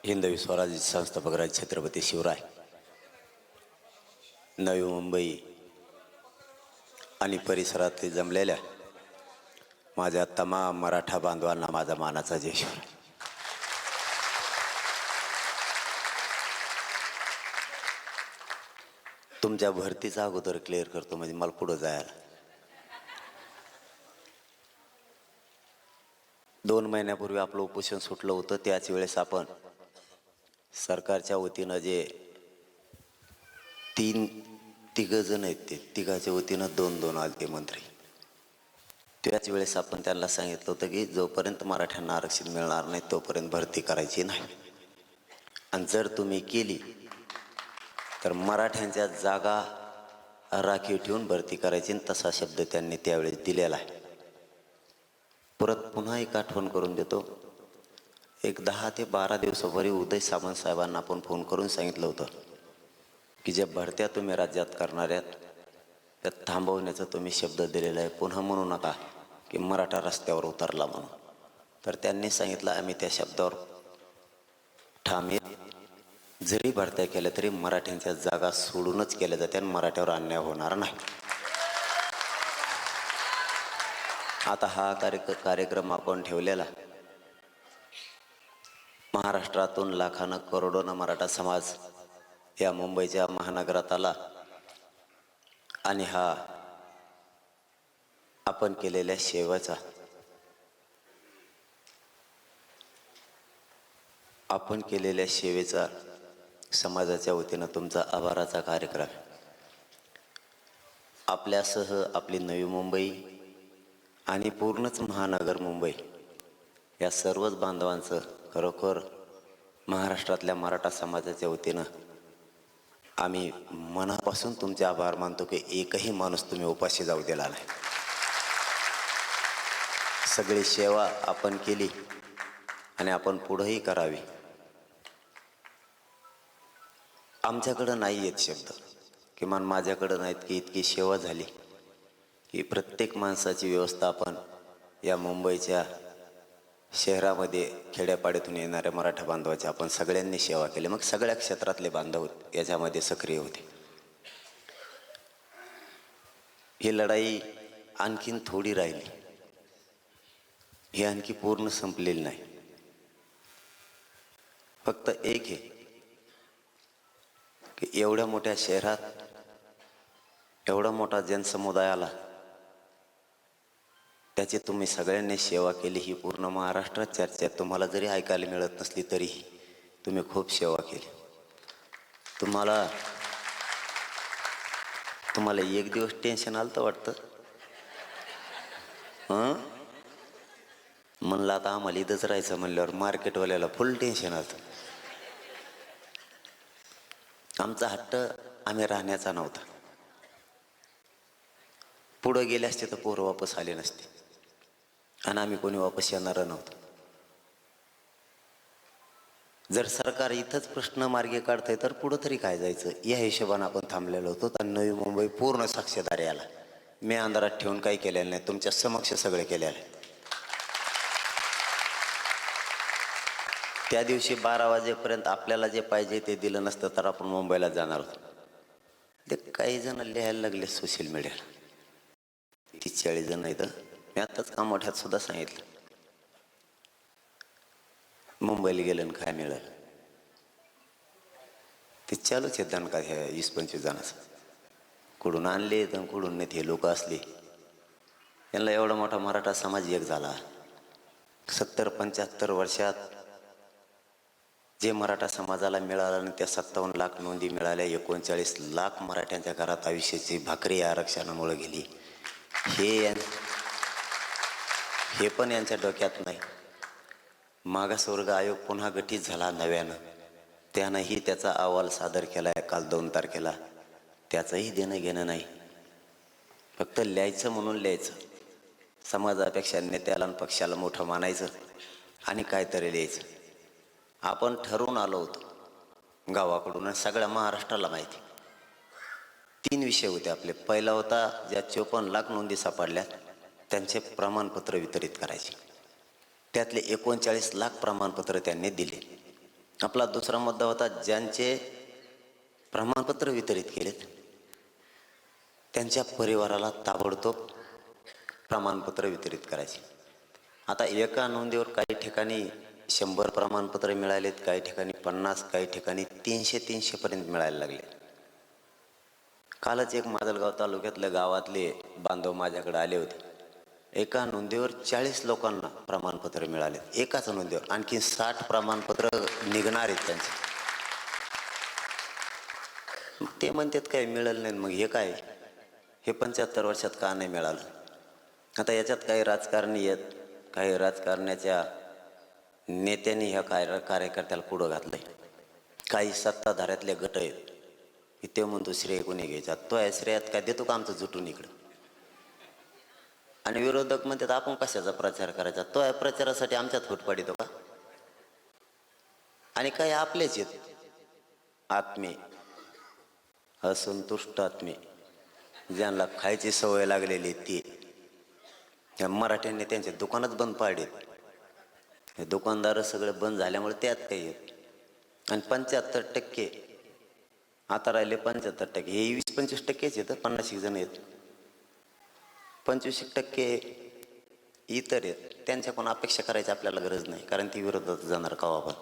हिंदवी स्वराज्य संस्थापक राज छत्रपती शिवराय, नवी मुंबई आणि परिसरातील जमलेल्या माझ्या तमाम मराठा बांधवांना माझा मानाचा जय शिवराय. तुमच्या भरतीचा अगोदर क्लिअर करतो म्हणजे मला पुढे जायला. 2 महिन्यापूर्वी आपलं उपोषण सुटलं होतं. त्याच वेळेस आपण सरकारच्या वतीनं जे तिघ जण आहेत ते तिघाच्या वतीनं 2-2 आले मंत्री. त्याच वेळेस आपण त्यांना सांगितलं होतं की जोपर्यंत मराठ्यांना आरक्षण मिळणार नाही तोपर्यंत भरती करायची नाही, आणि जर तुम्ही केली तर मराठ्यांच्या जागा राखीव ठेवून भरती करायची. तसा शब्द त्यांनी त्यावेळेस दिलेला आहे. परत पुन्हा एक आठवण करून देतो. एक 10 ते 12 दिवसापूर्वी उदय सामंत साहेबांना आपण फोन करून सांगितलं होतं की ज्या भरत्या तुम्ही राज्यात करणार आहेत त्यात थांबवण्याचा तुम्ही शब्द दिलेला आहे. पुन्हा म्हणू नका की मराठा रस्त्यावर उतरला म्हणून. तर त्यांनी सांगितलं आम्ही त्या शब्दावर ठाम आहे. जरी भरत्या केल्या तरी मराठ्यांच्या जागा सोडूनच केल्या जात्या आणि मराठ्यावर अन्याय होणार नाही. आता हा कार्यक्रम आपण ठेवलेला महाराष्ट्रातून लाखानं करोडोनं मराठा समाज या मुंबईच्या महानगरात आला आणि हा आपण केलेल्या सेवेचा समाजाच्या वतीनं तुमचा आभाराचा कार्यक्रम. आपल्यासह आपली नवी मुंबई आणि पूर्णच महानगर मुंबई या सर्वच बांधवांचं खरोखर महाराष्ट्रातल्या मराठा समाजाच्या वतीनं आम्ही मनापासून तुमचे आभार मानतो की एकही माणूस तुम्ही उपाशी जाऊ दिला नाही. सगळी सेवा आपण केली आणि आपण पुढेही करावी. आमच्याकडं नाही येत शब्द, किमान माझ्याकडं नाहीत की इतकी सेवा झाली की प्रत्येक माणसाची व्यवस्था आपण या मुंबईच्या शहरामध्ये खेड्यापाड्यातून येणाऱ्या मराठा बांधवाची आपण सगळ्यांनी सेवा केली. मग सगळ्या क्षेत्रातले बांधव याच्यामध्ये सक्रिय होते. ही लढाई आणखीन थोडी राहिली, ही आणखी पूर्ण संपलेली नाही. फक्त एक आहे की एवढ्या मोठ्या शहरात एवढा मोठा जनसमुदाय आला, त्याची तुम्ही सगळ्यांनी सेवा केली. ही पूर्ण महाराष्ट्रात चर्चा आहे. तुम्हाला जरी ऐकायला मिळत नसली तरीही तुम्ही खूप सेवा केली. तुम्हाला एक दिवस टेन्शन आलं तर वाटतं म्हणलं आता आम्हाला इथंच राहायचं म्हणल्यावर मार्केटवाल्याला फुल टेन्शन आलं. आमचा हट्ट आम्ही राहण्याचा नव्हता. पुढं गेले असते तर पोरं वापस आले नसते आणि आम्ही कोणी वापस येणार नव्हतं. जर सरकार इथंच प्रश्न मार्गी काढतंय तर पुढं तरी काय जायचं या हिशोबाने आपण थांबलेलो होतो. तर नवी मुंबई पूर्ण साक्षीदारी आला. मी अंधारात ठेवून काही केलेलं नाही, तुमच्या समक्ष सगळे केलेलं आहे. त्या दिवशी 12 वाजेपर्यंत आपल्याला जे पाहिजे ते दिलं नसतं तर आपण मुंबईला जाणार होतो. ते काही जण लिहायला लागले सोशल मीडियाला, 30-40 जण आहेत. मी आताच कामोठ्यात सुद्धा सांगितलं मुंबईला गेलं आणि काय मिळालं. ते चालूच आहेत दणका ह्या 20-25 जणांचं. कुठून आणले तर कुठून नाहीत हे लोक असले. यांना एवढा मोठा मराठा समाज एक झाला. 70-75 वर्षात जे मराठा समाजाला मिळालं आणि त्या 57 लाख नोंदी मिळाल्या, 39 लाख मराठ्यांच्या घरात आयुष्याची भाकरी या आरक्षणामुळे गेली. हे पण यांच्या डोक्यात नाही. मागासवर्ग आयोग पुन्हा गठीत झाला नव्यानं, त्यानंही त्याचा अहवाल सादर केला आहे काल 2 तारखेला. त्याचंही देणं घेणं नाही. फक्त लिहायचं म्हणून लिहायचं, समाजापेक्षा नेत्याला आणि पक्षाला मोठं मानायचं आणि काहीतरी लिहायचं. आपण ठरवून आलो होतो गावाकडून आणि सगळ्या महाराष्ट्राला माहिती. 3 विषय होते आपले. पहिला होता ज्या 54 लाख नोंदी सापडल्या त्यांचे प्रमाणपत्र वितरित करायचे. त्यातले 39 लाख प्रमाणपत्र त्यांनी दिले. आपला दुसरा मुद्दा होता ज्यांचे प्रमाणपत्र वितरित केलेत त्यांच्या परिवाराला ताबडतोब प्रमाणपत्र वितरित करायचे. आता एका नोंदीवर काही ठिकाणी 100 प्रमाणपत्र मिळालेत, काही ठिकाणी 50, काही ठिकाणी 300 पर्यंत मिळायला लागले. कालच एक माजलगाव तालुक्यातल्या गावातले बांधव माझ्याकडे आले होते. एका नोंदीवर 40 लोकांना प्रमाणपत्र मिळाले, एकाच नोंदीवर. आणखी 60 प्रमाणपत्र निघणार आहेत त्यांचे. ते म्हणतात काय मिळालं नाही, मग हे काय, हे 75 वर्षात का नाही मिळालं? आता याच्यात काही राजकारणी आहेत, काही राजकारण्याच्या नेत्यांनी ह्या कार्यकर्त्याला पुढं घातलंय, काही सत्ताधाऱ्यातले गट आहेत. ते म्हणतो श्रेय कोणी घ्यायचा, तो आहे श्रेयात काय देतो का आमचं जुटून इकडं? आणि विरोधक म्हणतात आपण कशाचा प्रचार करायचा, तो आहे प्रचारासाठी आमच्यात फूट पडितो का? आणि काही आपलेच आहेत आत्मे, असंतुष्ट आत्मे, ज्यांना खायची सवय लागलेली ती. त्या मराठ्यांनी त्यांचे दुकानच बंद पाडले. हे दुकानदार सगळे बंद झाल्यामुळे त्यात काही येत. आणि 75% आता राहिले 75%. हे 20-25% येतं, 50 जण येत. 25% इतर आहेत, त्यांच्याकडून अपेक्षा करायची आपल्याला गरज नाही, कारण ती विरोधात जाणार कवा पण.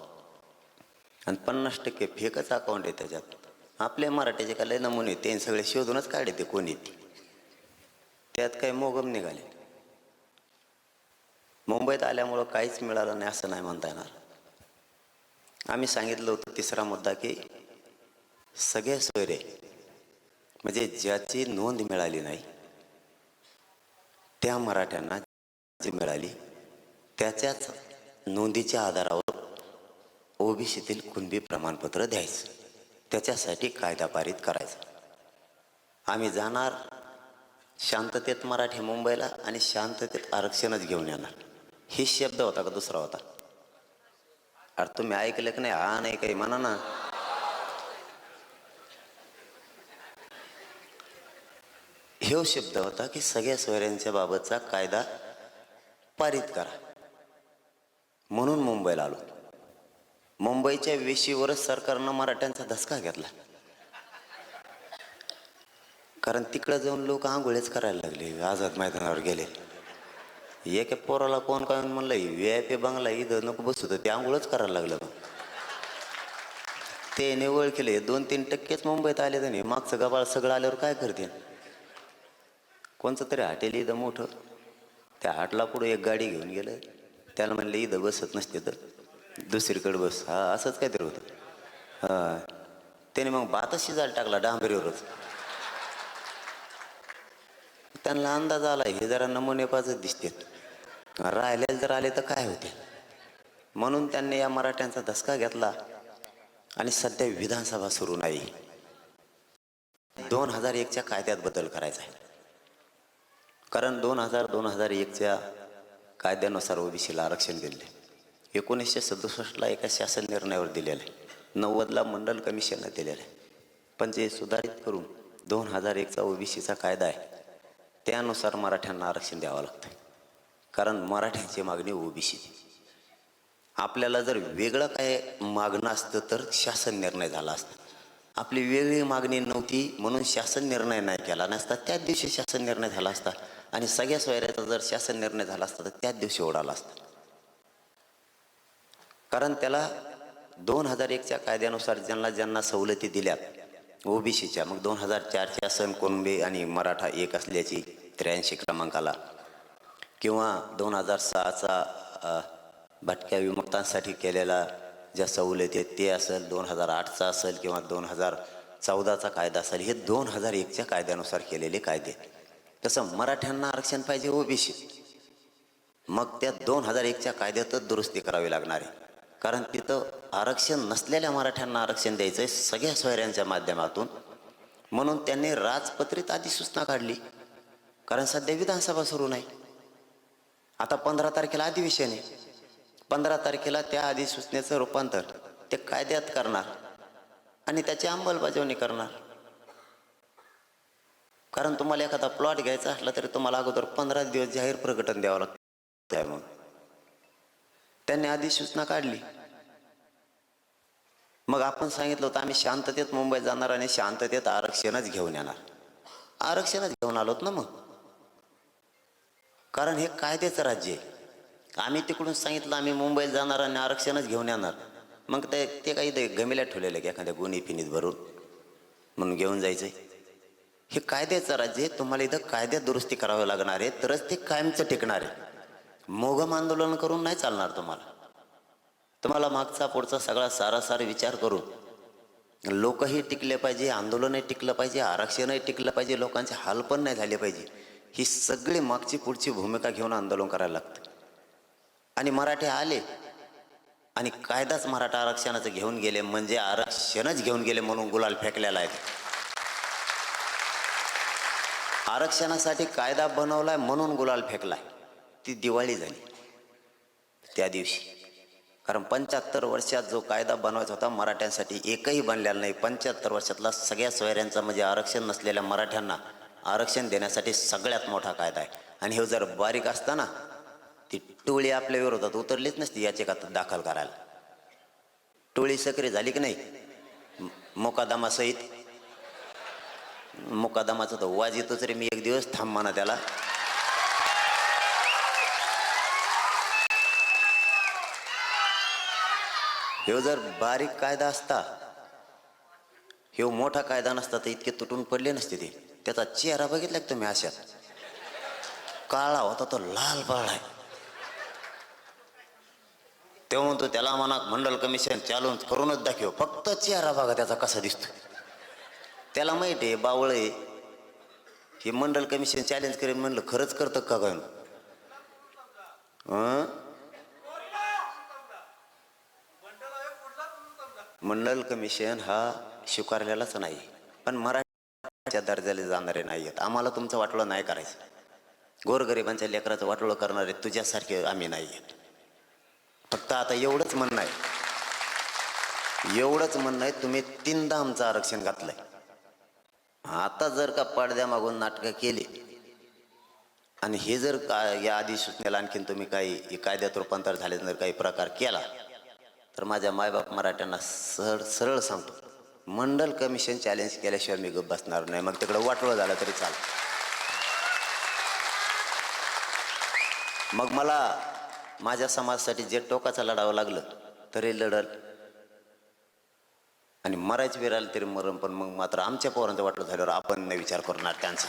आणि 50% फेकच अकाउंट आहे त्याच्यात. आपल्या मराठीचे काय लय नमुने, ते सगळे शोधूनच काढले ते कोणी, त्यात काही मोगम निघाले. मुंबईत आल्यामुळं काहीच मिळालं नाही असं नाही म्हणता येणार. आम्ही सांगितलं होतं तिसरा मुद्दा की सगळे सोयरे, म्हणजे ज्याची नोंद मिळाली नाही त्या मराठ्यांना जी मिळाली त्याच्याच नोंदीच्या आधारावर ओबीसीतील कुणबी प्रमाणपत्र द्यायचं, त्याच्यासाठी कायदा पारित करायचा. आम्ही जाणार शांततेत मराठी मुंबईला आणि शांततेत आरक्षणच घेऊन येणार. ही शब्द होता का दुसरा होता? अरे तुम्ही ऐकलं की नाही? हा नाही काही म्हणा ना. ह्यो शब्द होता की सगळ्या सोयऱ्यांच्या बाबतचा कायदा पारित करा. म्हणून मुंबईला आलो. मुंबईच्या वेशीवरच सरकारनं मराठ्यांचा धसका घेतला, कारण तिकडे जाऊन लोक आंघोळीच करायला लागले. आझाद मैदानावर गेले, एका पोराला कोण काय म्हणलं VIP बंगला इथं नको बसू, तर ते आंघोळच करायला लागलं. ते निवळ केले. 2-3% मुंबईत आले तर नाही, मागचं गबाळ सगळं आल्यावर काय करते? कोणचं तरी हॉटेल इथं मोठं, त्या हाटला पुढे एक गाडी घेऊन गेलं, त्याला म्हणले इथं बसत नसते तर दुसरीकडे बस. हा असंच काहीतरी होतं. हा, त्याने मग भातच शिजायला टाकला डांबरीवरच. त्यांना अंदाज आला हे जरा नमुनेबाजच दिसते, राहिलेले जर आले तर काय होते. म्हणून त्यांनी या मराठ्यांचा धसका घेतला. आणि सध्या विधानसभा सुरू नाही, 2001च्या कायद्यात बदल करायचा आहे. कारण 2001च्या कायद्यानुसार ओबीसीला आरक्षण दिले. 1967ला एका शासन निर्णयावर दिलेलं आहे, 90ला मंडल कमिशनने दिलेलं आहे. पण जे सुधारित करून 2001चा ओबीसीचा कायदा आहे त्यानुसार मराठ्यांना आरक्षण द्यावं लागतं. कारण मराठ्यांची मागणी ओबीसी. आपल्याला जर वेगळं काय मागणं असतं तर शासन निर्णय झाला असता. आपली वेगळी मागणी नव्हती म्हणून शासन निर्णय नाही केला नसता, त्याच दिवशी शासन निर्णय झाला असता. आणि सगळ्या सोयऱ्याचा जर शासन निर्णय झाला असता तर त्याच दिवशी उडाला असता. कारण त्याला 2001च्या कायद्यानुसार ज्यांना सवलती दिल्यात ओबीसीच्या, मग 2004च्या सण कुणबी आणि मराठा एक असल्याची 83 क्रमांकाला, किंवा 2006चा भटक्या विमुक्तांसाठी केलेला ज्या सवलती आहेत ते असेल, 2008चा असेल किंवा 2014चा कायदा असेल, हे 2001च्या कायद्यानुसार केलेले कायदे. तसं मराठ्यांना आरक्षण पाहिजे ओबीसी, मग त्या 2001च्या कायद्यातच दुरुस्ती करावी लागणार आहे. कारण तिथं आरक्षण नसलेल्या मराठ्यांना आरक्षण द्यायचं आहे सगळ्या सोयऱ्यांच्या माध्यमातून. म्हणून त्यांनी राजपत्रित अधिसूचना काढली. कारण सध्या विधानसभा सुरू नाही. आता 15 तारखेला अधिवेशन आहे, 15 तारखेला त्या अधिसूचनेचं रूपांतर ते कायद्यात करणार आणि त्याची अंमलबजावणी करणार. कारण तुम्हाला एखादा प्लॉट घ्यायचा असला तरी तुम्हाला अगोदर 15 दिवस जाहीर प्रकटन द्यावं लागतं. मग त्यांनी अधिसूचना काढली मग आपण सांगितलं होतं आम्ही शांततेत मुंबईत जाणार आणि शांततेत आरक्षणच घेऊन येणार. आरक्षणच घेऊन आलोत ना मग, कारण हे कायद्याचं राज्य आहे. आम्ही तिकडून सांगितलं आम्ही मुंबईत जाणार आणि आरक्षणच घेऊन येणार, मग ते काही ते गमिल्या ठेवलेलं की एखाद्या गुन्हे पिनीत भरून म्हणून घेऊन जायचंय. हे कायद्याचं राज्य आहे. तुम्हाला इथं कायद्यात दुरुस्ती करावी लागणार आहे, तरच ते कायमचं टिकणार आहे. मोघम आंदोलन करून नाही चालणार. तुम्हाला मागचा पुढचा सगळा सारासार विचार करून लोकही टिकले पाहिजे, आंदोलनही टिकलं पाहिजे, आरक्षणही टिकलं पाहिजे, लोकांचे हाल पण नाही झाले पाहिजे. ही सगळी मागची पुढची भूमिका घेऊन आंदोलन करायला लागतं. आणि मराठे आले आणि कायदाच मराठा आरक्षणाचं घेऊन गेले, म्हणजे आरक्षणच घेऊन गेले म्हणून गुलाल फेकलेला आहे. आरक्षणासाठी कायदा बनवलाय म्हणून गुलाल फेकलाय. ती दिवाळी झाली त्या दिवशी. कारण 75 वर्षात जो कायदा बनवायचा होता मराठ्यांसाठी एकही बनलेला नाही. 75 वर्षातला सगळ्या सोयऱ्यांचा म्हणजे आरक्षण नसलेल्या मराठ्यांना आरक्षण देण्यासाठी सगळ्यात मोठा कायदा आहे. आणि हे जर बारीक असताना ती टोळी आपल्या विरोधात उतरलीच नसती याचिका दाखल करायला. टोळी सक्रिय झाली की नाही मुकादमासहित. मुकादमाचा तर वाज येतोच रे, मी एक दिवस थांब म्हणा त्याला. हे जर बारीक कायदा असता, हे मोठा कायदा नसता तर इतके तुटून पडले नसते ते. त्याचा चेहरा बघितला का तुम्ही? अशा काळा होता तो लाल पडलाय. तेव्हा म्हणतो त्याला म्हणा मंडल कमिशन चालून करूनच दाखव, फक्त चेहरा बघा त्याचा कसा दिसतो. त्याला माहित आहे बावळ आहे हे मंडल कमिशन चॅलेंज करेन. म्हणलं खरंच करतं का काय? मंडल कमिशन हा स्वीकारलेलाच नाही, पण मराठ्याच्या दर्जाला जाणारे नाही आहेत. आम्हाला तुमचं वाटोळं नाही करायचं. गोरगरिबांच्या लेकराचं वाटोळं करणारे तुझ्यासारखे आम्ही नाही आहेत. फक्त आता एवढंच म्हणणं आहे, तुम्ही 3दा आमचं आरक्षण घातलंय. आता जर का पडद्यामागून नाटकं केली आणि हे जर का या अधिसूचनेला आणखीन तुम्ही काही कायद्यात रूपांतर झाले जर काही प्रकार केला तर माझ्या मायबाप मराठ्यांना सरळ सांगतो, मंडल कमिशन चॅलेंज केल्याशिवाय मी गप्प बसणार नाही. मग तिकडं वाटोळं झालं तरी चालेल. मग मला माझ्या समाजासाठी जे टोकाचं लढावं लागलं तरी लढल आणि मरायचं वेळ आलं तरी मरण. पण मग मात्र आमच्या पोरांचं वाटलं झाल्यावर आपण नाही विचार करणार त्यांचा.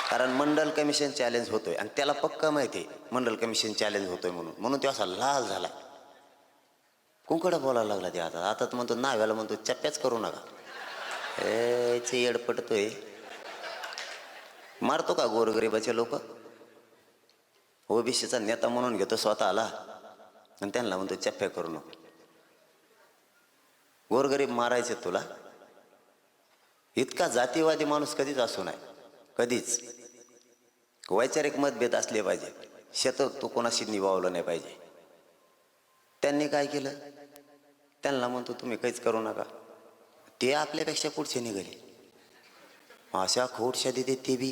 कारण मंडल कमिशन चॅलेंज होतोय आणि त्याला पक्का माहिती आहे मंडल कमिशन चॅलेंज होतोय म्हणून तो असा लाल झाला. कुंकडा बोलायला लागला ते. आता तर म्हणतो नाव्याला म्हणतो चप्प्याच करू नका. हे येड पडतोय. मारतो का गोरगरिबाचे लोक? ओबीसीचा नेता म्हणून घेतो स्वतःला आणि त्यांना म्हणतो चप्प्या करू नको. गोरगरीब मारायचे तुला? इतका जातीवादी माणूस कधीच असू नये, कधीच. वैचारिक मतभेद असले पाहिजे, शतक तो कोणाशी निभावलं नाही पाहिजे. त्यांनी काय केलं? त्यांना म्हणतो तुम्ही काहीच करू नका. ते आपल्यापेक्षा पुढचे निघाले. अशा खोटशा देते ते बी.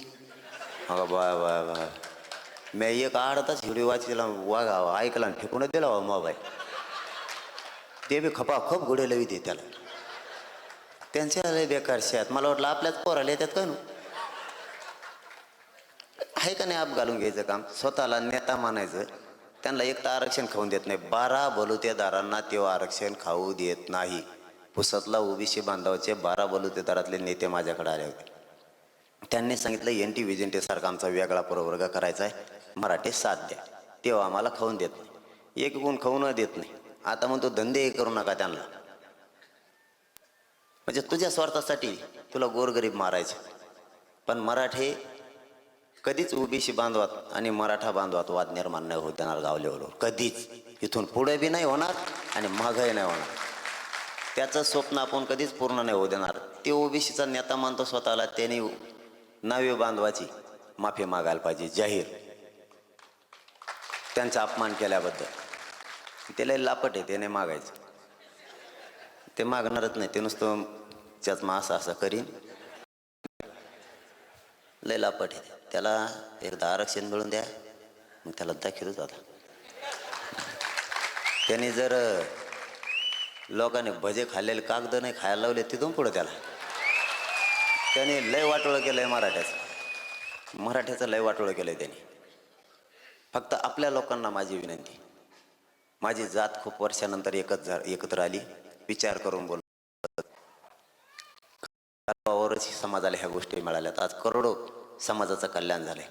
अगं बाय बाय बाय, मी एक अर्धाच व्हिडिओ वाचला वागा ऐकला आणि फेकूनच दिला मोबाईल. ते बी खपाखप घोडे लविते त्याला. त्यांच्या लय बेकार शेत. मला वाटलं आपल्याच पोराला येतात का? आहे का नाही? आप घालून घ्यायचं काम. स्वतःला नेता मानायचं. त्यांना एक तर आरक्षण खाऊन देत नाही. 12 बलुतेदारांना तेव्हा आरक्षण खाऊ देत नाही. पुसतला ओबीसी बांधवाचे 12 बलुतेदारातले नेते माझ्याकडे आले होते. त्यांनी सांगितलं एनटी विजेंटे सारखा आमचा वेगळा प्रवर्ग करायचा आहे, मराठी साथ द्या. तेव्हा आम्हाला खाऊन देत नाही. एक गुण खाऊन देत नाही. आता म्हणतो धंदे करू नका त्यांना. म्हणजे तुझ्या स्वार्थासाठी तुला गोरगरीब मारायचं. पण मराठे कधीच ओबीसी बांधवात आणि मराठा बांधवात वाद निर्माण नाही होत देणार गाव लेवलवर. कधीच. इथून पुढे बी नाही होणार आणि मागही नाही होणार. त्याचं स्वप्न आपण कधीच पूर्ण नाही होऊ देणार. ते ओबीसीचा नेता मानतो स्वतःला, त्यांनी नावे बांधवाची माफी मागायला पाहिजे जाहीर, त्यांचा अपमान केल्याबद्दल. त्याला लापट आहे, ते नाही मागायचं. ते मागणारच नाही. ते नुसतं त्याच असं करीन. लय लापट आहे. त्याला एकदा आरक्षण मिळून द्या, मग त्याला दाखवूच. आता त्याने जर लोकांनी भजे खाल्लेले कागद नाही खायला लावले तिथून पुढे त्याला त्याने लय वाटोळं केलंय मराठ्याचं लय वाटोळं केलंय त्याने. फक्त आपल्या लोकांना माझी विनंती, माझी जात खूप वर्षानंतर एकत्र आली, विचार करून बोल समाजाला ह्या गोष्टी मिळाल्यात. आज करोडो समाजाचं कल्याण झालंय.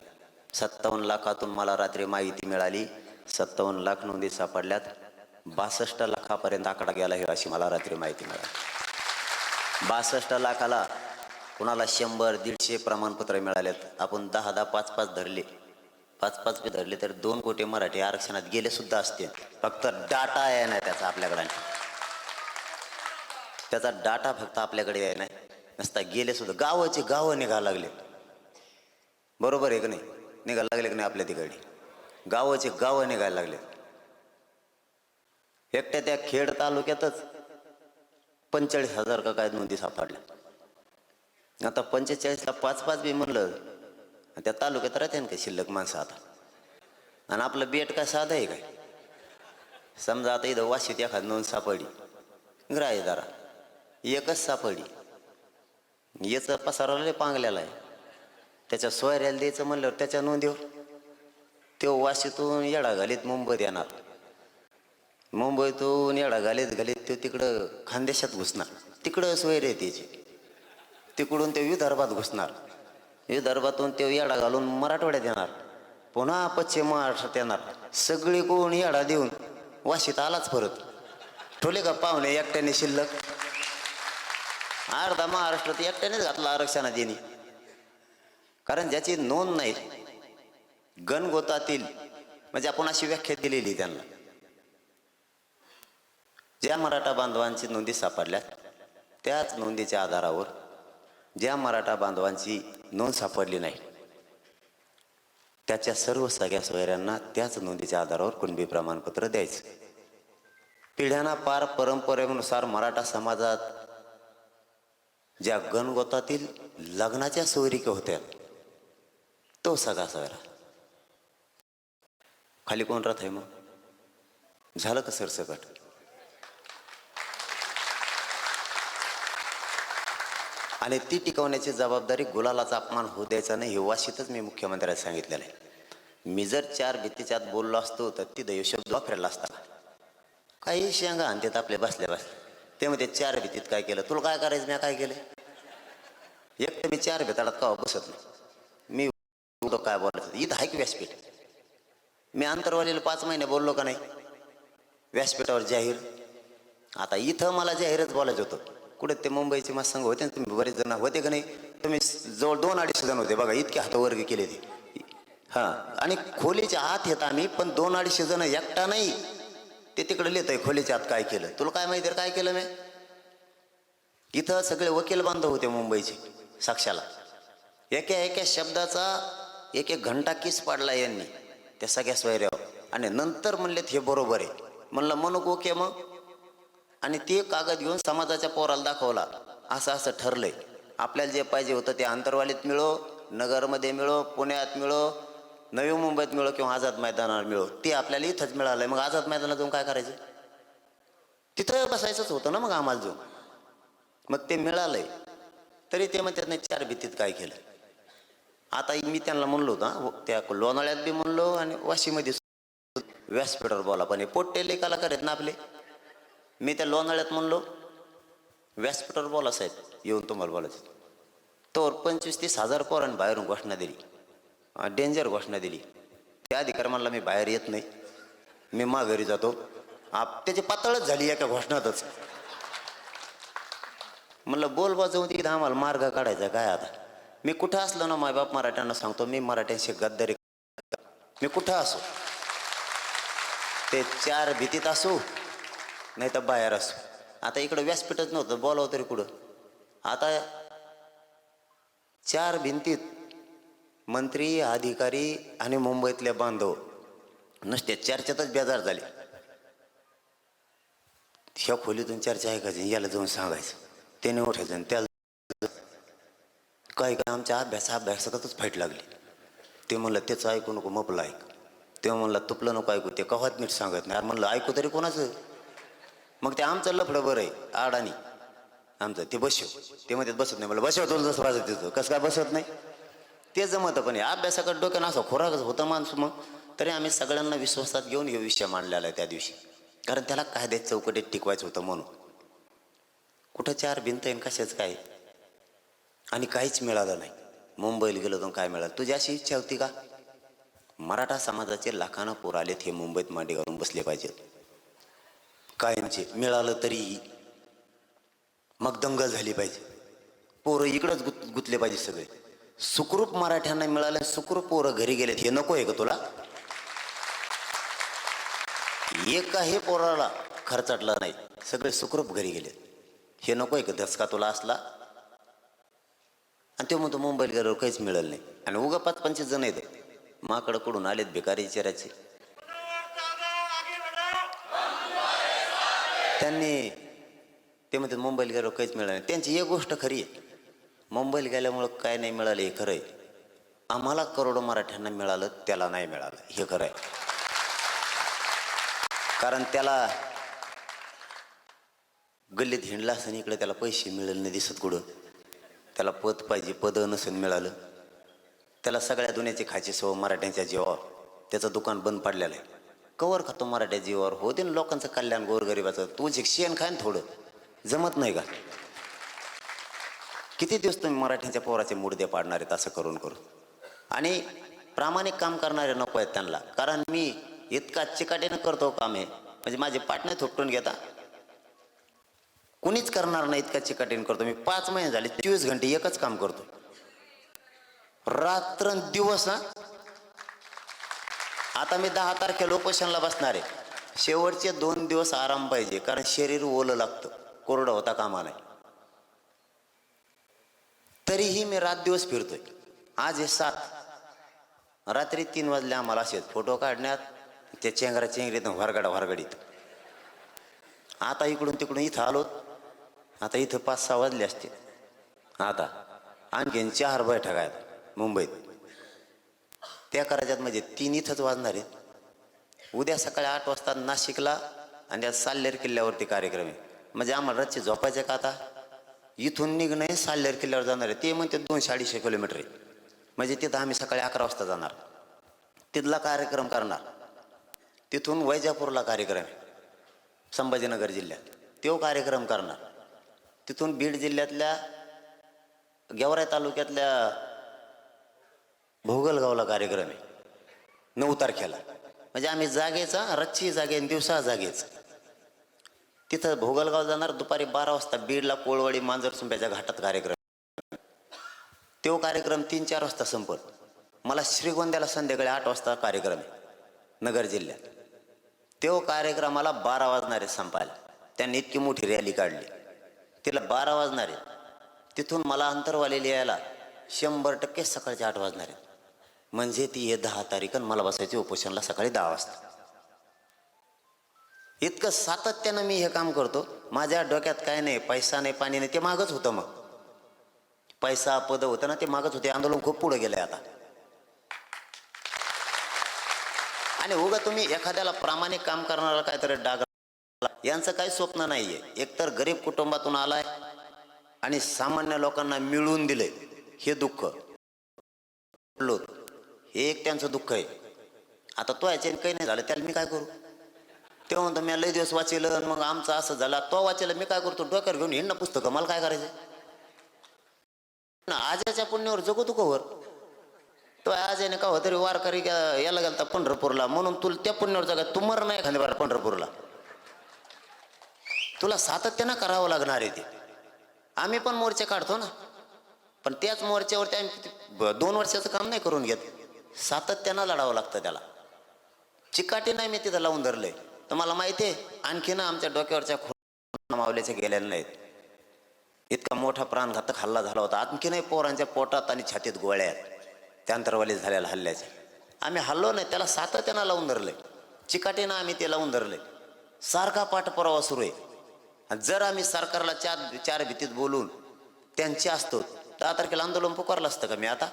57 लाखातून मला रात्री माहिती मिळाली 57 लाख नोंदी सापडल्यात, 62 लाखापर्यंत आकडा गेला हे अशी मला रात्री माहिती मिळाली. 62 लाखाला कुणाला 100-150 प्रमाणपत्र मिळालेत. आपण 10-10, 5-5 धरले, 5-5 धरले तर 2 कोटी मराठी आरक्षणात गेले सुद्धा असते. फक्त डाटा आहे नाही त्याचा आपल्याकडे, त्याचा डाटा फक्त आपल्याकडे आहे नाही, नसता गेले सुद्धा. गावाचे गावं निघायला लागले, बरोबर आहे की नाही? निघायला लागले की नाही? आपल्या तिकडे गावाचे गावं निघायला लागले. एकट्या त्या खेड तालुक्यातच 45,000 का काय नोंदी सापडल्या. आता 45ला 5-5 बी म्हणलं, त्या तालुक्यात राहते ना काही शिल्लक माणसं आता. आणि आपलं बेट काय साधं आहे काय? समजा आता इथं वाशीत एखादी नोंद सापडली, ग्राह्य दारा एकच सापडली, याचं पसाराला पांगलेला आहे, त्याच्या सोयऱ्याला द्यायचं म्हणल्यावर त्याच्या नोंदीवर तो वाशीतून येडा घालीत मुंबईत येणार, मुंबईतून येडा घालीत तो तिकडं खानदेशात घुसणार, तिकडं सोयरे त्याची, तिकडून ते विदर्भात घुसणार, विदर्भातून ते येडा घालून मराठवाड्यात येणार, पुन्हा पश्चिम महाराष्ट्रात येणार. सगळी कोण येडा देऊन वाशीत आलाच परत. ठोले का पाहुणे एकट्याने शिल्लक? अर्धा महाराष्ट्रात एकट्यानेच घातला आरक्षणात देणे. कारण ज्याची नोंद नाही, गणगोतातील, म्हणजे आपण अशी व्याख्या दिलेली त्यांना, ज्या मराठा बांधवांची नोंदी सापडल्या त्याच नोंदीच्या आधारावर ज्या मराठा बांधवांची नोंद सापडली नाही त्याच्या सर्व सगळ्या सोयऱ्यांना त्याच नोंदीच्या आधारावर कुणबी प्रमाणपत्र द्यायचं. पिढ्यांना पार परंपरेनुसार मराठा समाजात ज्या गणगोतातील लग्नाच्या सोयरिका होत्या तो सगळा सोयरा खाली कोण राहत आहे? मग झालं का सरसकट? आणि ती टिकवण्याची जबाबदारी गुलालाचा अपमान होऊ द्यायचा नाही, हे वाशीतच मी मुख्यमंत्र्यांना सांगितलेलं आहे. मी जर 4 भीतीच्यात बोललो असतो तर ती शब्द वापरला असता. काही शेंगा आणतात आपल्या बसल्या बसल्या, ते म्हणते 4 भीतीत काय केलं? तुला काय करायचं? मी काय केलं? एक तर मी 4 भेताडात का बसत नाही. मी काय बोलायचं? इथं आहे की व्यासपीठ? मी आंतरवालीला 5 महिने बोललो का नाही व्यासपीठावर जाहीर? आता इथं मला जाहीरच बोलायचं होतं. कुठे ते मुंबईचे मस्त संघ होते ना, तुम्ही बरेच जण होते का नाही? तुम्ही जवळ 2-250 जण होते बघा, इतके हातवर्ग केले ते. हां, आणि खोलीच्या आत येत आम्ही, पण 2-250 जण एकटा नाही, ते तिकडे लिहित आहे खोलीच्या आत काय केलं. तुला काय माहिती काय केलं मी? इथं सगळे वकील बांधव होते मुंबईचे साक्षाला, एका शब्दाचा 1-1 घंटा किस पाडला यांनी त्या सगळ्या सोयऱ्यावर. आणि नंतर म्हणलेत हे बरोबर आहे. म्हणलं म्हणूक ओके मग. आणि ते कागद घेऊन समाजाच्या पोराला दाखवला, असं असं ठरलंय. आपल्याला जे पाहिजे होतं ते आंतरवालीत मिळो, नगरमध्ये मिळो, पुण्यात मिळो, नवी मुंबईत मिळो किंवा आझाद मैदानावर मिळो, ते आपल्याला इथंच मिळालंय. मग आझाद मैदानात जाऊन काय करायचं? तिथं बसायचंच होतं ना मग आम्हाला जाऊन. मग ते मिळालंय तरी ते म्हणतात नाही 4 भीतीत काय केलं. आता मी त्यांना म्हणलो होतं, त्या लोणाळ्यात बी म्हणलो आणि वाशीमध्ये व्यासपीठावर बोला, पण हे पोट्टे लेखाला करत ना आपले. मी त्या लोणाळ्यात म्हणलो व्यासपीठावर बोला साहेब, येऊन तुम्हाला बोलायचं. तर 25-30 हजार पोरांनी बाहेरून घोषणा दिली, डेंजर घोषणा दिली. त्या अधिकारी म्हणला मी बाहेर येत नाही, मी माघारी जातो. त्याची पातळच झाली एका घोषणातच. म्हणलं बोल वाजवून तिथे आम्हाला मार्ग काढायचा काय? आता मी कुठं असलो ना, मायबाप मराठ्यांना सांगतो, मी मराठ्यांशी गद्दारी, मी कुठं असो, ते 4 भीतीत असो नाही तर बाहेर असो. आता इकडं व्यासपीठच नव्हतं, बोलावं तरी कुठं? आता 4 भिंतीत मंत्री, अधिकारी आणि मुंबईतले बांधव नुसते चर्चेतच बेजार झाले. ह्या खोलीतून चर्चा ऐकायची, याला जाऊन सांगायचं, त्याने उठायचं, आणि त्याला काय काय आमच्या अभ्यासातच फाईट लागली. ते म्हणलं त्याचं ऐकू नको, मपलं ऐक. तेव्हा म्हणलं तुपलं नको ऐकू, ते कव्हाच नीट सांगत नाही. म्हणलं ऐकू तरी कोणाचं? मग ते आमचं लफडं बरं आहे अडाणी आमचं ते बसव ते मध्ये बसत नाही मला बसव तुला जसं वाजत तिथं कसं काय बसवत नाही ते जमतं पण अभ्यासाकडे डोक्यानं असं खोराकच होतं माणूस मग तरी आम्ही सगळ्यांना विश्वासात घेऊन हे विषय मांडलेला आहे त्या दिवशी कारण त्याला कायद्यात चौकटीत टिकवायचं होतं म्हणून कुठं चार भिंत येईन कशाच काय आणि काहीच मिळालं नाही मुंबईला गेलो तर काय मिळालं तुझी अशी इच्छा होती का मराठा समाजाचे लाखानं पोर आलेत हे मुंबईत मांडी घालून बसले पाहिजेत कायमचे मिळालं तरीही मग दंगल झाली पाहिजे पोरं इकडंच गुतले पाहिजे सगळे सुखरूप मराठ्यांना मिळालं सुखरूप पोरं घरी गेलेत हे नको आहे का तुला एकाही पोराला खर्चाटला नाही सगळे सुखरूप घरी गेलेत हे नको आहे का दसका तुला असला आणि ते म्हणतो मुंबईला गेल्यावर काहीच मिळालं नाही आणि उगा 5-25 जण येत माकडं कडून आलेत भिकारी चेहऱ्याचे त्यांनी ते म्हणतात मुंबईला गेल्यावर काहीच मिळालं नाही त्यांची एक गोष्ट खरी आहे मुंबईला गेल्यामुळं काय नाही मिळालं हे खरं आहे आम्हाला करोडो मराठ्यांना मिळालं त्याला नाही मिळालं हे खरं आहे कारण त्याला गल्लीत हिंडला असं इकडे त्याला पैसे मिळेल नाही दिसत कुठं त्याला पद पाहिजे पद नसेल मिळालं त्याला सगळ्या दुनियाची खायची सवय मराठ्यांच्या जीवावर त्याचं दुकान बंद पडलेलं आहे कवर खातो मराठ्या जीवावर होते ना लोकांचं कल्याण गोरगरिबाचं तू शेण खाय ना थोडं जमत नाही का किती दिवस तुम्ही मराठ्यांच्या पोराचे मुडदे पाडणार आहेत असं करून आणि प्रामाणिक काम करणारे नको आहेत त्यांना कारण मी इतका चिकाटीनं करतो काम आहे म्हणजे माझे पाटणे थोपटून घेता कुणीच करणार नाही इतका चिकाटीनं करतो मी 5 महिने झाले 24 घंटे एकच काम करतो रात्रंदिवस आता मी 10 तारखेला उपोषणला बसणार आहे शेवटचे 2 दिवस आराम पाहिजे कारण शरीर ओलं लागतं कोरडं होता कामा नाही तरीही मी रात दिवस फिरतोय आज हे 7 रात्री 3 वाजले आम्हाला असेच फोटो काढण्यात ते चेंगरा चेंगरीत व्हरगडीत आता इकडून तिकडून इथं आलो आता इथं 5-6 वाजले असते आता आणखीन 4 बैठका आहेत मुंबईत त्या करायच्यात म्हणजे 3 इथंच वाजणार आहेत उद्या सकाळी 8 वाजता नाशिकला आणि त्या साल्हेर किल्ल्यावरती कार्यक्रम आहे म्हणजे आम्हाला रातचे झोपायचे का आता इथून निघणं साल्हेर किल्ल्यावर जाणार आहे ते म्हणते 200-250 किलोमीटर आहे म्हणजे तिथं आम्ही सकाळी 11 वाजता जाणार तिथला कार्यक्रम करणार तिथून वैजापूरला कार्यक्रम आहे संभाजीनगर जिल्ह्यात तो कार्यक्रम करणार तिथून बीड जिल्ह्यातल्या गेवराई तालुक्यातल्या भोगलगावला कार्यक्रम आहे 9 तारखेला म्हणजे आम्ही जागेचा रातची जागे दिवसा जागेच तिथं भोगलगाव जाणार दुपारी 12 वाजता बीडला कोळवाडी मांजरसुंब्याच्या घाटात कार्यक्रम तो कार्यक्रम 3-4 वाजता संपत मला श्रीगोंद्याला संध्याकाळी 8 वाजता कार्यक्रम आहे नगर जिल्ह्यात तो कार्यक्रमाला 12 वाजणारे संपायला त्यांनी इतकी मोठी रॅली काढली तिला 12 वाजणारे तिथून मला अंतरवालेली यायला 100% सकाळचे 8 वाजणार आहेत म्हणजे ती हे 10 तारीख मला बसायची उपोषणला सकाळी 10 वाजता इतकं सातत्यानं मी हे काम करतो माझ्या डोक्यात काय नाही पैसा नाही पाणी नाही ते मागच होतं मग पैसा पद होतं ना ते मागच होते आंदोलन खूप पुढे गेलंय आता आणि उगा तुम्ही एखाद्याला प्रामाणिक काम करणारा काहीतरी डाग यांचं काही स्वप्न नाहीये एकतर गरीब कुटुंबातून आलाय आणि सामान्य लोकांना मिळवून दिले हे दुःख हे एक त्यांचं दुःख आहे आता तो याच्याने काही नाही झालं त्याला मी काय करू तेव्हा म्हणतो मी लय दिवस वाचेलं मग आमचं असं झाला तो वाचेलं मी काय करतो डोक्यावर घेऊन हिंड ना पुस्तकं मला काय करायचं आजाच्या पुण्यावर जगू तू कवर तो आजाने का तरी वारकरी याला गेलता पंढरपूरला म्हणून तुला त्या पुण्यावर जगा तू मर नाही एखाद्या बार पंढरपूरला तुला सातत्यानं करावं लागणार आहे ते आम्ही पण मोर्चे काढतो ना पण त्याच मोर्चावरती आम्ही 2 वर्षाचं काम नाही करून घेत सातत्यानं लढावं लागतं त्याला चिकाटी नाही मी तिथं लावून धरलंय तुम्हाला माहिती आहे आणखीन आमच्या डोक्यावरच्या मावल्याच्या गेलेल्या नाहीत इतका मोठा प्राणघातक हल्ला झाला होता आणखीनही पोरांच्या पोटात आणि छातीत गोळ्या आहेत त्या अंतरवाली झालेल्या हल्ल्याचे आम्ही हल्लो नाही त्याला सातत्यानं लावून धरलंय चिकाटीनं आम्ही ते लावून धरलंय सारखा पाठपुरावा सुरू आहे जर आम्ही सरकारला चार भीतीत बोलून त्यांचे असतो 10 तारखेला आंदोलन पुकारलं असतं का मी आता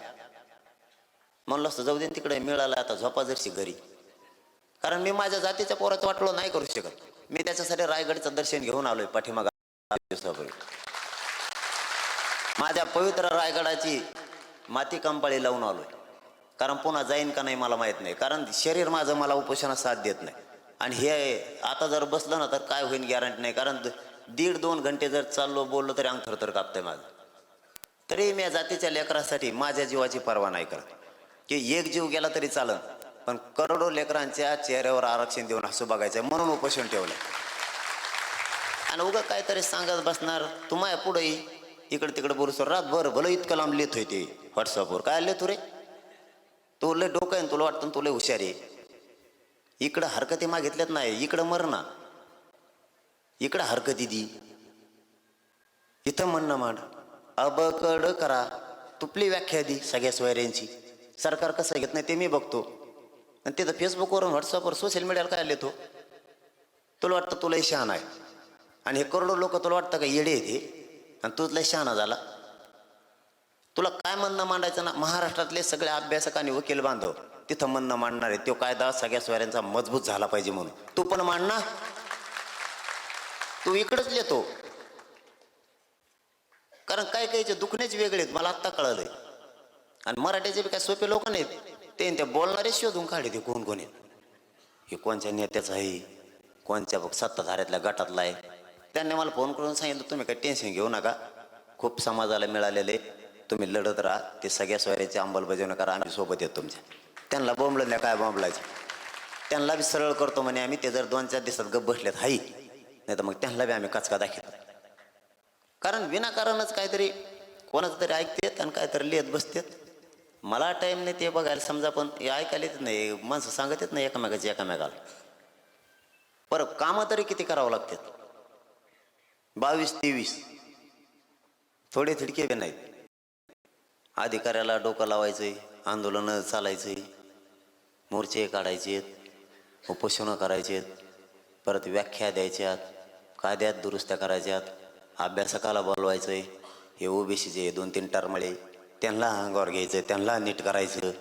म्हणलं असतं जाऊ दे तिकडे मिळालं आता झोपा जरशी घरी कारण मी माझ्या जातीच्या पोराचं वाटलं नाही करू शकत मी त्याच्यासाठी रायगडचं दर्शन घेऊन आलोय पाठीमागा दिवसापूर्वी. माझ्या पवित्र रायगडाची माती कंपाळी लावून आलोय. कारण पुन्हा जाईन का नाही मला माहीत नाही, कारण शरीर माझं मला उपोषणात साथ देत नाही. आणि हे आता जर बसलं ना तर काय होईल गॅरंटी नाही, कारण 1.5-2 घंटे जर चाललो बोललो तरी अंग थरथर कापतंय माझं. तरी मी जातीच्या लेकरासाठी माझ्या जीवाची पर्वा नाही करत की एक जीव गेला तरी चालन, पण करोडो लेकरांच्या चेहऱ्यावर आरक्षण देऊन असं बघायचं म्हणून उपोषण ठेवलं. आणि उगा काहीतरी सांगत बसणार तुम्हाला पुढे इकडे तिकडे बोलू सर रातभर भलं इतकं लांब लिहित होते व्हॉट्सअपवर. काय लिहितो रे तू? लय डोकं आहे तुला वाटतं तुला हुशार आहे. इकडं हरकती मागितल्यात नाही, इकडं मर ना, इकडं हरकती दी, इथं म्हणणं मांड, अबकड करा, तुपली व्याख्या दी सगळ्या सोयऱ्यांची. सरकार कसं घेत नाही ते मी बघतो. आणि तिथं फेसबुकवरून व्हॉट्सअपवर सोशल मीडियाला काय लिहितो? तुला वाटतं तुलाही शहाणा आहे आणि हे करोडो लोक तुला वाटतं का येडे येते आणि तुझ लय शहाणा झाला. तुला काय म्हणणं मांडायचं ना, महाराष्ट्रातले सगळे अभ्यासक आणि वकील बांधव तिथं म्हणणं मांडणार आहे तो कायदा सगळ्या सोयऱ्यांचा मजबूत झाला पाहिजे म्हणून. तू पण मांड ना, तू इकडंच लिहितो. कारण काय कायचे दुखणेच वेगळे आहेत मला आत्ता कळलंय. आणि मराठीचे बी काय सोपे लोक नाहीत, ते बोलणारे शोधून काढे ते कोण कोण आहेत. हे कोणत्या नेत्याचं आहे, कोणत्या सत्ताधाऱ्यातल्या गटातला आहे. त्यांनी मला फोन करून सांगितलं तुम्ही काही टेन्शन घेऊ नका, खूप समाजाला मिळालेले, तुम्ही लढत राहा, ते सगळ्या सोयऱ्याची अंमलबजावणी करा, आम्ही सोबत येतो तुमच्या. त्यांना बोंबलं काय बोंबलायचं, त्यांना बी सरळ करतो म्हणे आम्ही. ते जर 2-4 दिवसात गप बसलेत हाई, नाही तर मग त्यांना बी आम्ही कचका दाखवतो. कारण विनाकारणच काहीतरी कोणाचं तरी ऐकतेत आणि काहीतरी लिहित बसतेत. मला टाईम नाही ते बघायला समजा, पण हे ऐकायला येत नाही, माणसं सांगत येत नाही एकामेकाला. बरं कामं तरी किती करावं लागतात, 22-23 थोडे थिडके बी नाहीत. अधिकाऱ्याला डोकं लावायचंय, आंदोलनं चालायचंय, मोर्चे काढायचे, उपोषणं करायचेत, परत व्याख्या द्यायच्यात, कायद्यात दुरुस्त्या करायच्यात, अभ्यासकाला बोलवायचंय, हे ओबीसीचे 2-3 टर्मळे त्यांना अंगावर घ्यायचं, त्यांना नीट करायचं.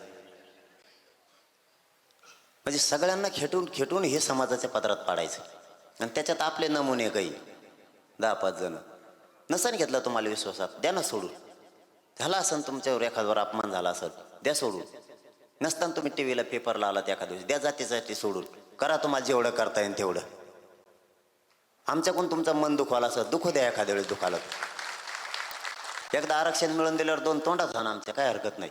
म्हणजे सगळ्यांना खेटून हे समाजाच्या पदरात पाडायचं. आणि त्याच्यात आपले नमुने काही 10-5 जण नसन घेतला तुम्हाला विश्वासात, द्या ना सोडून. झाला असेल तुमच्यावर एखाद्यावर अपमान झाला असेल, द्या सोडून. नसताना तुम्ही टी व्हीला पेपरला आलात एखाद्या दिवशी, द्या जातीसाठी सोडून. करा तुम्हाला जेवढं करता येईल तेवढं. आमच्याकडून तुमचं मन दुखवाला असं दुखू द्या एखाद्या वेळेस दुखालं. एकदा आरक्षण मिळून दिल्यावर 2 तोंडात झाला आमच्या, काय हरकत नाही.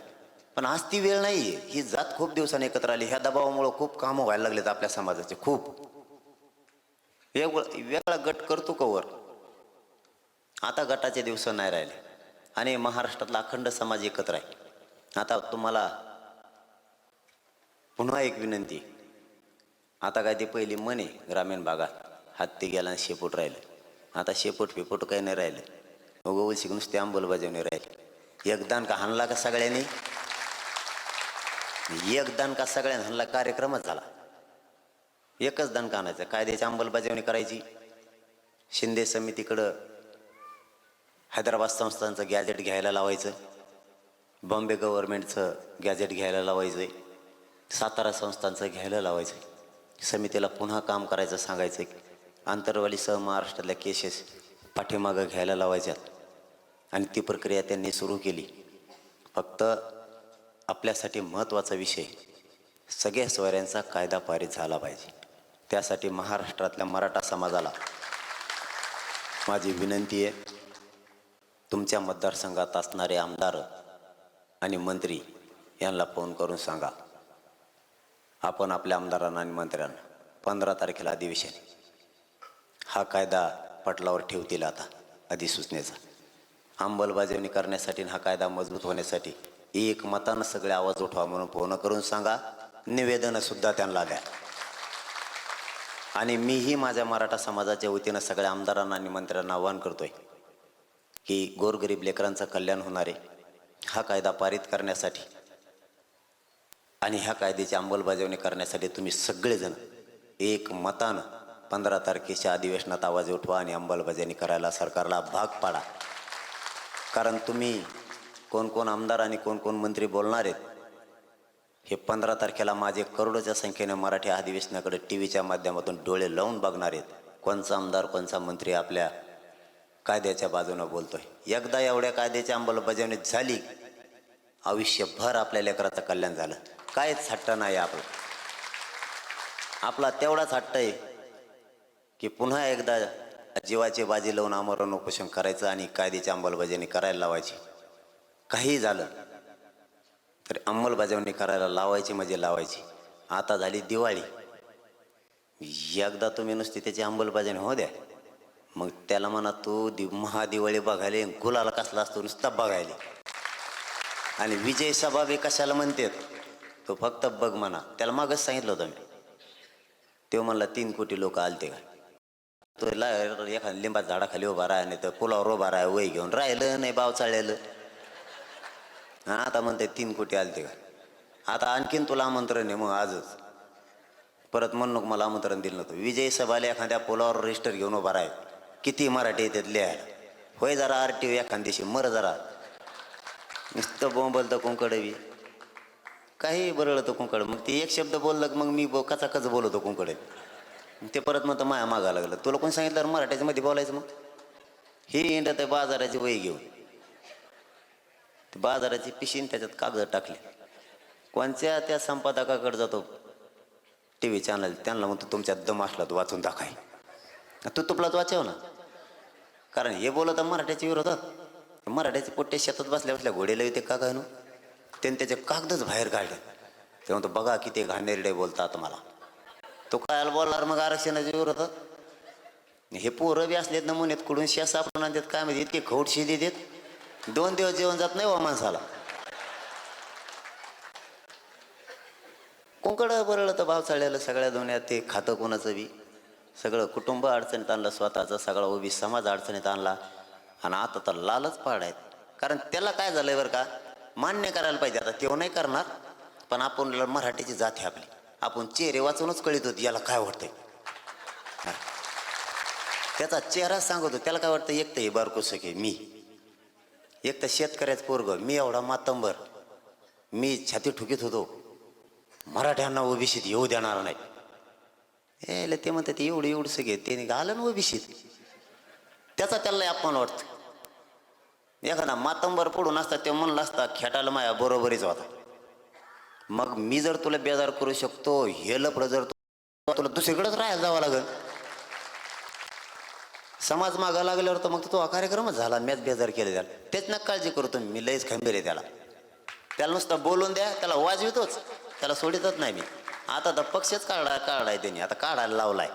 पण आज ती वेळ नाही आहे. ही जात खूप दिवसांनी एकत्र आली. ह्या दबावामुळं खूप कामं व्हायला लागलेत आपल्या समाजाचे. खूप वेगळा गट करतो कवर. आता गटाचे दिवस नाही राहिले आणि महाराष्ट्रातला अखंड समाज एकत्र आहे. आता तुम्हाला पुन्हा एक विनंती, आता काय ती पहिली म्हणे ग्रामीण भागात हत्ती गेला आणि शेपूट राहिलं. आता शेपूट फिपूट काही नाही राहिलं, उगवल शिकून नुसते अंमलबजावणी राहिली. एकदान का हाणला का सगळ्यांनी, एकदान का सगळ्यांनी हाणला, कार्यक्रमच झाला. एकच दान का आणायचं, कायद्याची अंमलबजावणी करायची. शिंदे समितीकडं हैदराबाद संस्थांचं गॅजेट घ्यायला लावायचं, बॉम्बे गव्हर्नमेंटचं गॅजेट घ्यायला लावायचं, सातारा संस्थांचं घ्यायला लावायचं. समितीला पुन्हा काम करायचं सांगायचं. आंतरवालीसह महाराष्ट्रातल्या केसेस पाठीमागं घ्यायला लावायच्यात. आणि ती प्रक्रिया त्यांनी सुरू केली. फक्त आपल्यासाठी महत्त्वाचा विषय, सगळ्या सोयऱ्यांचा कायदा पारित झाला पाहिजे. त्यासाठी महाराष्ट्रातल्या मराठा समाजाला माझी विनंती आहे, तुमच्या मतदारसंघात असणारे आमदार आणि मंत्री यांना फोन करून सांगा, आपण आपल्या आमदारांना आणि मंत्र्यांना 15 तारखेला अधिवेशन, हा कायदा पटलावर ठेवतील. आता अधिसूचनेचा अंमलबजावणी करण्यासाठी, हा कायदा मजबूत होण्यासाठी एक मतानं सगळे आवाज उठवा म्हणून फोन करून सांगा. निवेदनं सुद्धा त्यांना द्या. आणि मीही माझ्या मराठा समाजाच्या वतीनं सगळ्या आमदारांना आणि मंत्र्यांना आवाहन करतोय की गोरगरीब लेकरांचं कल्याण होणारे हा कायदा पारित करण्यासाठी आणि ह्या कायद्याची अंमलबजावणी करण्यासाठी तुम्ही सगळेजण एक मतानं 15 तारखेच्या अधिवेशनात आवाज उठवा आणि अंमलबजावणी करायला सरकारला भाग पाडा. कारण तुम्ही कोण कोण आमदार आणि कोण कोण मंत्री बोलणार आहेत हे 15 तारखेला माझे करोडोच्या संख्येने मराठी अधिवेशनाकडे टी व्हीच्या माध्यमातून डोळे लावून बघणार आहेत. कोणचा आमदार कोणचा मंत्री आपल्या कायद्याच्या बाजूनं बोलतोय. एकदा एवढ्या कायद्याची अंमलबजावणी झाली, आयुष्यभर आपल्या लेकराचं कल्याण झालं. काहीच हट्ट नाही आपला तेवढाच हट्ट आहे की पुन्हा एकदा जीवाची बाजी लावून आमरण उपोषण करायचं आणि कायद्याची अंमलबजावणी करायला लावायची. काही झालं तर अंमलबजावणी करायला लावायची म्हणजे लावायची. आता झाली दिवाळी, एकदा तुम्ही नुसती त्याची अंमलबजावणी होऊ द्या, मग त्याला म्हणा तू महादिवाळी बघायला, गुलाला कसला असतो नुसता बघायला. आणि विजय सभावे कशाला म्हणतात, तो फक्त बघ म्हणा. त्याला मागच सांगितलं होतं मी. तो म्हणला 3 कोटी लोक आलते का, तो एखाद्या लिंबा झाडाखाली उभा राहा, नाही तर पुलावर उभा राहा, वय घेऊन राहिलं नाही, बाव चाळलेलं. हा, आता म्हणते 3 कोटी आलते का. आता आणखीन तुला आमंत्रण आहे, मग आजच परत म्हणू नको मला आमंत्रण दिलं नव्हतं. विजय सभाला एखाद्या पुलावर रजिस्टर घेऊन उभा राहा, किती मराठी येतात लिहायला, होय जरा RTO एखाद दिवशी मर जरा. नुसतं बोंबलतं कुंकडवी, काही बरळतं कुंकड. मग ते एक शब्द बोललं मग मी कच बोलवतो कुंकडे. ते परत म्हणतं माया मागा लागलं. तुला कोणी सांगितलं मराठीच्या मध्ये बोलायचं. मग हे इंडत आहे बाजाराची वही घेऊन, बाजाराची पिशीन त्याच्यात कागद टाकले. कोणत्या त्या संपादकाकडे जातो TV चॅनल, त्यांना म्हणतो तुमच्यात दम असला तो वाचून दाखाय. तू तुपलाच वाचव ना, कारण हे बोलत मराठ्याच्या विरोधात. मराठ्याचे पोट्टे शेतात बसल्या बसल्या घोडेला येते का काय नो, त्यांनी त्याचे कागदच बाहेर काढले. ते म्हणतो बघा किती घाणेरडे बोलतात मला. तो कायला बोलणार मग आरक्षणाच्या विरोधात. हे पोरं बी असलेत नमुनेत कुडून शेस आपण आणतात काय माहिती, इतके खौट शिली देत, 2 दिवस जेवण जात नाही वा माणसाला. कुंकड बरळलं तर भाव चाळलेलं सगळ्या दुनियात. ते खातं कोणाचं बी, सगळं कुटुंब अडचणीत आणलं, स्वतःचा सगळा उभी समाज अडचणीत आणला. आणि आता तर लालच पाडायत. कारण त्याला काय झालंय बरं का, मान्य करायला पाहिजे. आता तेव्हा नाही करणार, पण आपण मराठीची जात आहे आपली, आपण चेहरे वाचूनच कळीत होती याला काय वाटतंय. त्याचा चेहरा सांगतो त्याला काय वाटतं. एक तर हे बारकोस की मी, एक तर शेतकऱ्याचं पोरग मी, एवढा मातंबर मी छाती ठुकीत होतो, मराठ्यांना ओबीसीत येऊ देणार नाही. हे ते म्हणतात एवढं सगळे ते आलं ना ओबीसीत, त्याचा त्याला अपमान वाटतं. एखादा मातंबर पडून असता ते म्हणलं असता खेटाला माया बरोबरीच होता. मग मी जर तुला बेजार करू शकतो, हे लपडं जर तुला दुसरीकडेच राहायला जावं लागेल. समाज मागा लागल्यावर तर मग तो कार्यक्रमच झाला. मॅच बेजार केले त्याला. तेच ना काळजी करतो मी, लयच खंबीर आहे त्याला. त्याला नुसतं बोलून द्या, त्याला वाजवितोच, त्याला सोडितच नाही मी. आता तर पक्षच काढाय त्यांनी, आता काढायला लावलाय.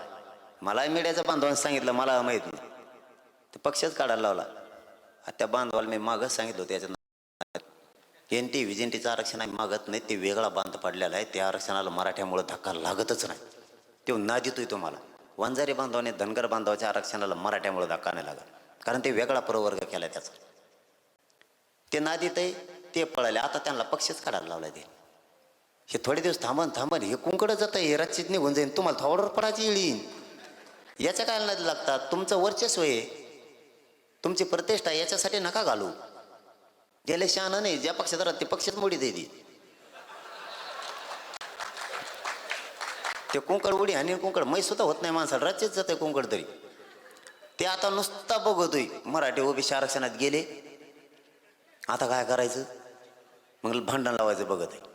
मला मीडियाच्या बांधवांनी सांगितलं, मला माहीत नाही, ते पक्षच काढायला लावला. त्या बांधवाला मी मागच सांगितलं होतं, त्याच्यात NT VGNTचं आरक्षण आम्ही मागत नाही, ते वेगळा बांध पडलेला आहे. त्या आरक्षणाला मराठ्यामुळे धक्का लागतच नाही. तो ना देतोय तुम्हाला. वंजारी बांधवाने धनगर बांधवाच्या आरक्षणाला मराठ्यामुळे धक्का नाही लागत, कारण ते वेगळा प्रवर्ग केला त्याचा. ते ना देतंय, ते पळाले. आता त्यांना पक्षच काढायला लावलाय. ते हे थोडे दिवस थांबन हे कुंकडं जातं, हे रातचीत निघून जाईन, तुम्हाला थोडं पडायची येईल. याच्या काय नाही लागतात. तुमचं वर्चस्व आहे, तुमची प्रतिष्ठा, याच्यासाठी नका घालू. गेले शहाणं नाही, ज्या पक्षात राहत ते पक्षात मोडीत येते. ते कुंकड उडी आणि कुंकड मै सुद्धा होत नाही माणसाला, राज्यात जात आहे कुंकड तरी. ते आता नुसता बघतोय मराठी ओबीसी आरक्षणात गेले, आता काय करायचं, मग भांडण लावायचं बघत आहे.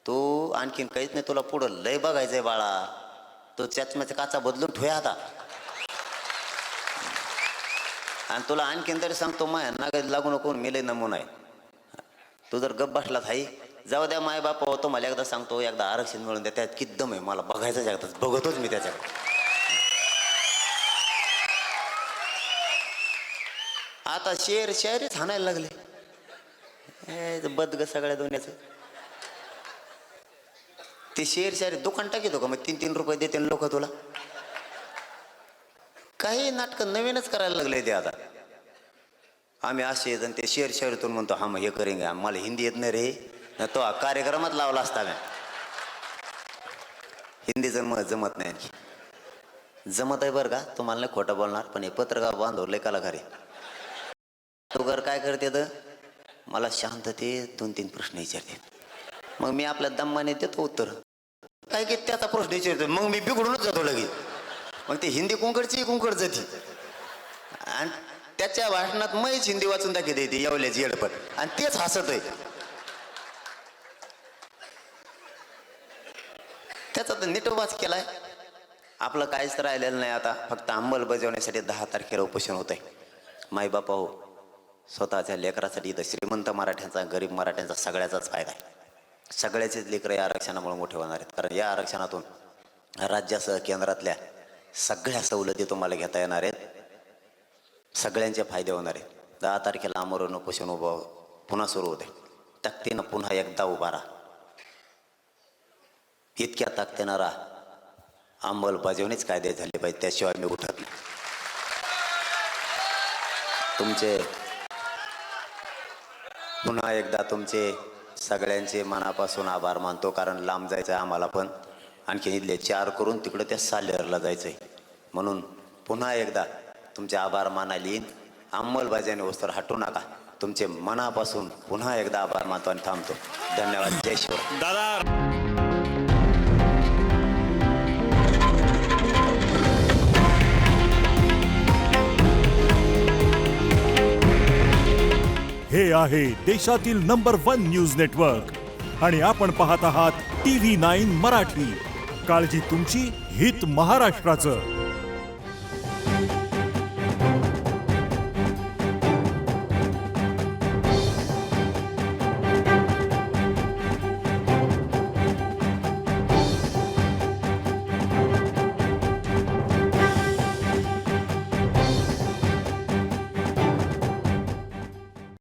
तू आणखीन काहीच नाही, तुला पुढं लय बघायचंय बाळा. तो चष्म्याच्या काचा बदलून ठेवा आता. आणि तुला आणखीन तरी सांगतो, माया नागायला लागू नको, मी लय नमुना आहे. तू जर गप्प बसलात हाई, जाऊ द्या माय बाप होतो. मला एकदा सांगतो, एकदा आरक्षण मिळून द्या, त्यात किती दम आहे मला बघायचं. एकदाच बघतोच मी त्याच्यात. आता शेअरच हाणायला लागले. बदग सगळ्या दुनियाचं. ते शेअर दुकान टाकीतो का मग 3-3 रुपये देते लोक तुला. काही नाटकं नवीनच करायला लागले ते आता. आम्ही असे ते शेअरतून म्हणतो हा मग हे करेंगे. मला हिंदी येत नाही रे, तो कार्यक्रमात लावला असता. मी हिंदीचं मग जमत नाही. आणखी जमत आहे बरं का, तुम्हाला नाही खोटं बोलणार, पण हे पत्रकार बांधव लय कलाकार आहे. तो घर काय करते तर मला शांतते 2-3 प्रश्न विचारते, मग मी आपल्या दम्माने देतो उत्तर. काय की त्याचा प्रश्न विचारतो, मग मी बिघडूनच जातो लगेच. मग ते हिंदी कुंकडची कुंकड जाती आणि त्याच्या भाषणात मैच हिंदी वाचून दाखवते ती येवल्याची येडपट आणि तेच हसत आहे. त्याचा तर नीटोबाच केलाय. आपलं काहीच राहिलेलं नाही आता, फक्त अंमलबजावण्यासाठी 10 तारखेला उपोषण होत आहे. मायबापा हो, स्वतःच्या लेकरासाठी इथं श्रीमंत मराठ्यांचा, गरीब मराठ्यांचा सगळ्याचाच फायदा आहे. सगळ्याचेच लेकरं या आरक्षणामुळे मोठे होणार आहेत. कारण या आरक्षणातून राज्यासह केंद्रातल्या सगळ्या सवलती तुम्हाला घेता येणार आहेत. सगळ्यांचे फायदे होणार आहेत. 10 तारखेला आमरण उपोषण पुन्हा सुरू होते. ताकदीनं पुन्हा एकदा उभा राहा. इतक्या ताकदीनं राहा, अंमलबजावणीच कायदे झाले पाहिजे, त्याशिवाय मी उठत नाही. तुमचे पुन्हा एकदा तुमचे सगळ्यांचे मनापासून आभार मानतो. कारण लांब जायचं आहे आम्हाला पण. आणखी इथले 4 करून तिकडं त्या सालेरला जायचं आहे. म्हणून पुन्हा एकदा तुमचे आभार मानायला येईन. अंमलबजावणी वस्तूवर हटू नका. तुमचे मनापासून पुन्हा एकदा आभार मानतो आणि थांबतो. धन्यवाद. जय शिवराय. दादा हे आहे देशातील नंबर 1 न्यूज नेटवर्क आणि आपण पाहत आहात TV9 मराठी. काळजी तुमची, हित महाराष्ट्राचं.